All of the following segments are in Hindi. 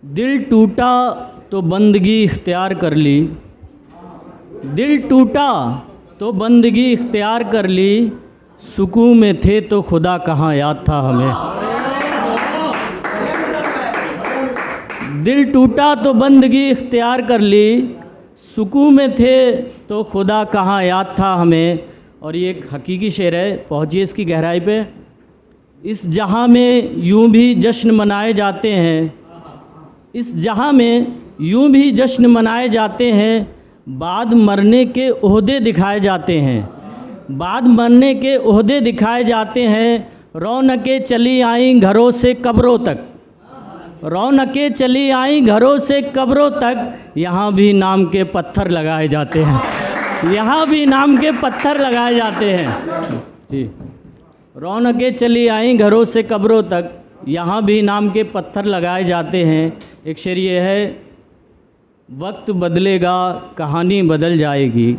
दिल टूटा तो बंदगी इख्तियार कर ली, दिल टूटा तो बंदगी इख्तियार कर ली, सुकून में थे तो खुदा कहाँ याद था हमें। दिल टूटा तो बंदगी इख्तियार कर ली, सुकून में थे तो खुदा कहाँ याद था हमें। और ये एक हकीकी शेर है, पहुँचिए इसकी गहराई पे। इस जहाँ में यूं भी जश्न मनाए जाते हैं, इस जहाँ में यूं भी जश्न मनाए जाते हैं, बाद मरने के ओहदे दिखाए जाते हैं, बाद मरने के ओहदे दिखाए जाते हैं। रौनकें चली आईं घरों से कब्रों तक, रौनकें चली आईं घरों से कब्रों तक, यहाँ भी नाम के पत्थर लगाए जाते हैं, यहाँ भी नाम के पत्थर लगाए जाते हैं जी। रौनकें चली आईं घरों से कब्रों तक, यहाँ भी नाम के पत्थर लगाए जाते हैं। एक शेर ये है, वक्त बदलेगा कहानी बदल जाएगी,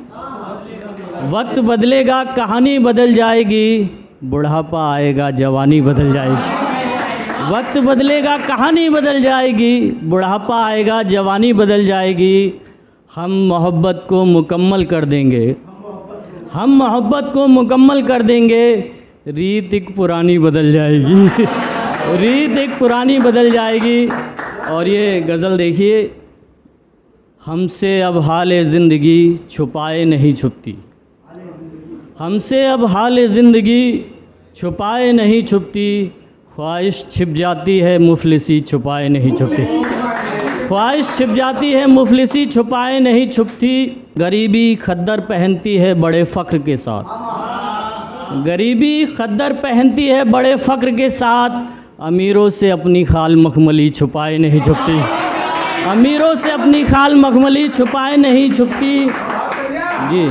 वक्त बदलेगा कहानी बदल जाएगी, बुढ़ापा आएगा जवानी बदल जाएगी। वक्त बदलेगा कहानी बदल जाएगी, बुढ़ापा आएगा जवानी बदल जाएगी। हम मोहब्बत को मुकम्मल कर देंगे, हम मोहब्बत को मुकम्मल कर देंगे, रीत एक पुरानी बदल जाएगी, रीत एक पुरानी बदल जाएगी। और ये गज़ल देखिए, हमसे अब हाल ज़िंदगी छुपाए नहीं छुपती, हमसे अब हाल ज़िंदगी छुपाए नहीं छुपती, ख्वाहिश छिप जाती है मुफलिसी छुपाए नहीं छुपती, ख्वाहिश छिप जाती है मुफलिसी छुपाए नहीं छुपती। गरीबी खद्दर पहनती है बड़े फ़ख्र के साथ, गरीबी खद्दर पहनती है बड़े फ़ख्र के साथ, अमीरों से अपनी खाल मखमली छुपाए नहीं छुपती, अमीरों से अपनी खाल मखमली छुपाए नहीं छुपती जी।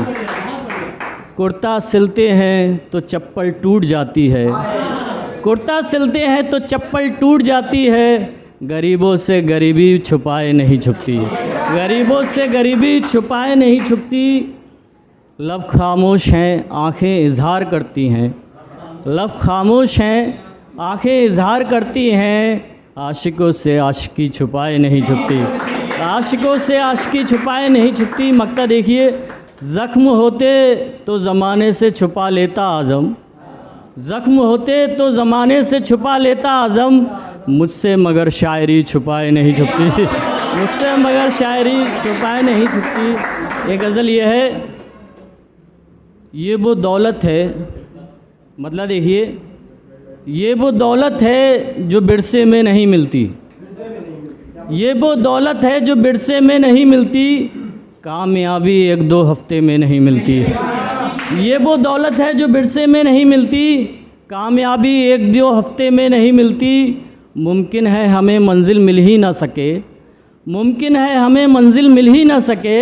कुर्ता सिलते हैं तो चप्पल टूट जाती है, कुर्ता सिलते हैं तो चप्पल टूट जाती है, गरीबों से गरीबी छुपाए नहीं छुपती, गरीबों से गरीबी छुपाए नहीं छुपती। लब खामोश हैं आँखें इजहार करती हैं, लब खामोश हैं आँखें इजहार करती हैं, आशिकों से आशिकी छुपाए नहीं छुपती, आशिकों से आशिकी छुपाए नहीं छुपती। मक्ता देखिए, ज़ख्म होते तो ज़माने से छुपा लेता आज़म, ज़ख्म होते तो ज़माने से छुपा लेता आज़म, मुझसे मगर शायरी छुपाए नहीं छुपती, मुझसे मगर शायरी छुपाए नहीं छुपती। एक गज़ल ये है, ये वो दौलत है, मतलब देखिए, ये वो दौलत है जो विरसे में नहीं मिलती, ये वो दौलत है जो विरसे में नहीं मिलती, कामयाबी एक दो हफ्ते में नहीं मिलती। ये वो दौलत है जो विरसे में नहीं मिलती, कामयाबी एक दो हफ्ते में नहीं मिलती। मुमकिन है हमें मंजिल मिल ही ना सके, मुमकिन है हमें मंजिल मिल ही ना सके,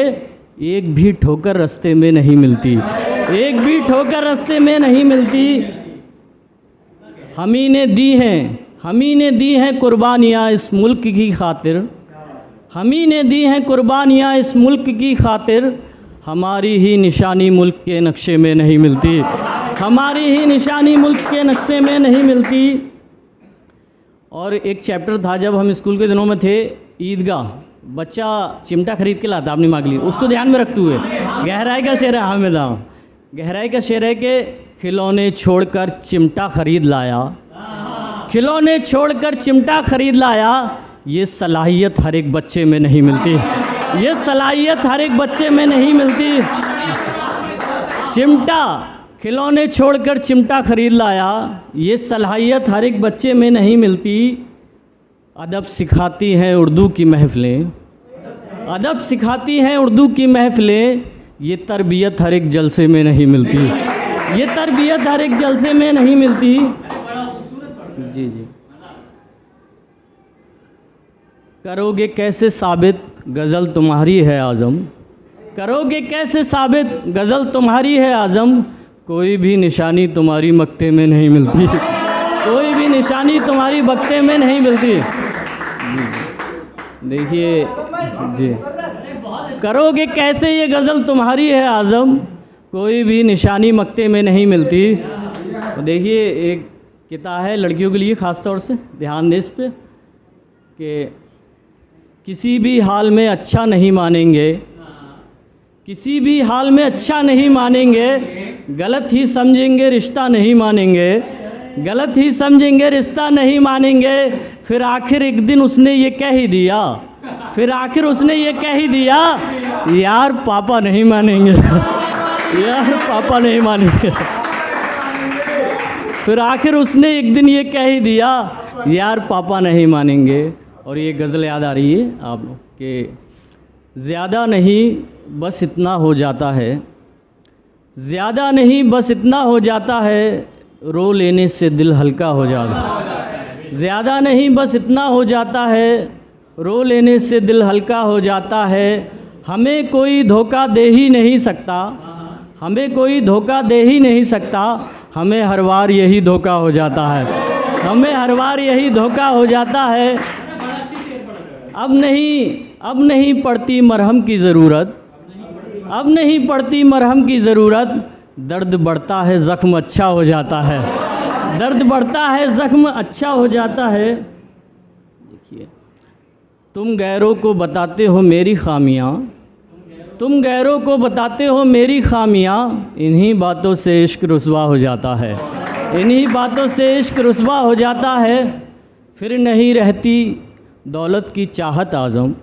एक भी ठोकर रास्ते में नहीं मिलती, एक भी ठोकर रास्ते में नहीं मिलती। हम ही ने दी हैं, हम ही ने दी हैं कुर्बानियाँ इस मुल्क की खातिर, हम ही ने दी हैं कुर्बानियाँ इस मुल्क की खातिर, हमारी ही निशानी मुल्क के नक्शे में नहीं मिलती, हमारी ही निशानी मुल्क के नक्शे में नहीं मिलती। और एक चैप्टर था जब हम स्कूल के दिनों में थे, ईदगाह, बच्चा चिमटा खरीद के लाता अपनी माँ के लिए, उसको ध्यान में रखते हुए गहराई का शेर है, हामिदा गहराई का शेर है कि खिलौने छोड़कर चिमटा खरीद लाया, खिलौने छोड़कर चिमटा खरीद लाया, ये सलाहियत हर एक बच्चे में नहीं मिलती, ये सलाहियत हर एक बच्चे में नहीं मिलती। चिमटा, खिलौने छोड़कर चिमटा खरीद लाया, ये सलाहियत हर एक बच्चे में नहीं मिलती। अदब सिखाती हैं उर्दू की महफ़िलें, अदब सिखाती हैं उर्दू की महफ़िलें, ये तरबियत हर एक जलसे में नहीं मिलती, ये तरबियत हर एक जलसे में नहीं मिलती जी जी। करोगे कैसे साबित गज़ल तुम्हारी है आज़म, करोगे कैसे साबित गज़ल तुम्हारी है आज़म, कोई भी निशानी तुम्हारी मक्ते में नहीं मिलती, कोई भी निशानी तुम्हारी मक्ते में नहीं मिलती जी। देखिए जी, करोगे कैसे ये गज़ल तुम्हारी है आज़म, कोई भी निशानी मक्ते में नहीं मिलती। तो देखिए, एक किताब है लड़कियों के लिए ख़ास तौर से, ध्यान दें इस पे कि किसी भी हाल में अच्छा नहीं मानेंगे, किसी भी हाल में अच्छा नहीं मानेंगे, गलत ही समझेंगे रिश्ता नहीं मानेंगे, गलत ही समझेंगे रिश्ता नहीं मानेंगे। फिर आखिर एक दिन उसने ये कह ही दिया, फिर आखिर उसने ये कह ही दिया, यार पापा नहीं मानेंगे, यार पापा नहीं मानेंगे। फिर आखिर उसने एक दिन ये कह ही दिया, यार पापा नहीं मानेंगे। और ये गज़ल याद आ रही है आप कि ज़्यादा नहीं बस इतना हो जाता है, ज़्यादा नहीं बस इतना हो जाता है, रो लेने से दिल हल्का हो जाता है। ज़्यादा नहीं बस इतना हो जाता है, रो लेने से दिल हल्का हो जाता है। हमें कोई धोखा दे ही नहीं सकता, हमें कोई धोखा दे ही नहीं सकता, हमें हर बार यही धोखा हो जाता है, हमें हर बार यही धोखा हो जाता है। अब नहीं पड़ती मरहम की ज़रूरत, अब नहीं पड़ती मरहम की ज़रूरत, दर्द बढ़ता है ज़ख्म अच्छा हो जाता है, दर्द बढ़ता है ज़ख्म अच्छा हो जाता है। देखिए, तुम गैरों को बताते हो मेरी खामियाँ, तुम गैरों को बताते हो मेरी खामियाँ, इन्हीं बातों से इश्क रुस्वा हो जाता है, इन्हीं बातों से इश्क रुस्वा हो जाता है। फिर नहीं रहती दौलत की चाहत आज़म,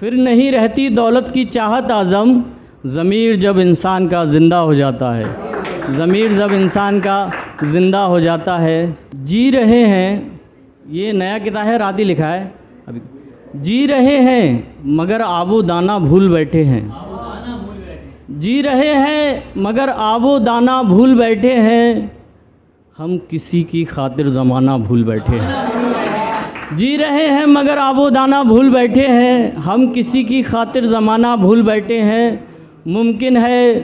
फिर नहीं रहती दौलत की चाहत आज़म, ज़मीर जब इंसान का ज़िंदा हो जाता है, ज़मीर जब इंसान का ज़िंदा हो जाता है। जी रहे हैं, ये नया किताब है, राती लिखा है अभी। जी रहे हैं मगर आबो दाना भूल बैठे हैं, जी रहे हैं मगर आबो दाना भूल बैठे हैं, हम किसी की खातिर ज़माना भूल बैठे हैं। जी रहे हैं मगर आबो दाना भूल बैठे हैं, हम किसी की खातिर ज़माना भूल बैठे हैं। मुमकिन है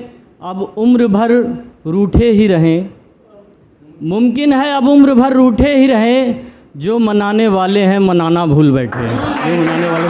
अब उम्र भर रूठे ही रहें, मुमकिन है अब उम्र भर रूठे ही रहें, जो मनाने वाले हैं मनाना भूल बैठे हैं, जो मनाने वाले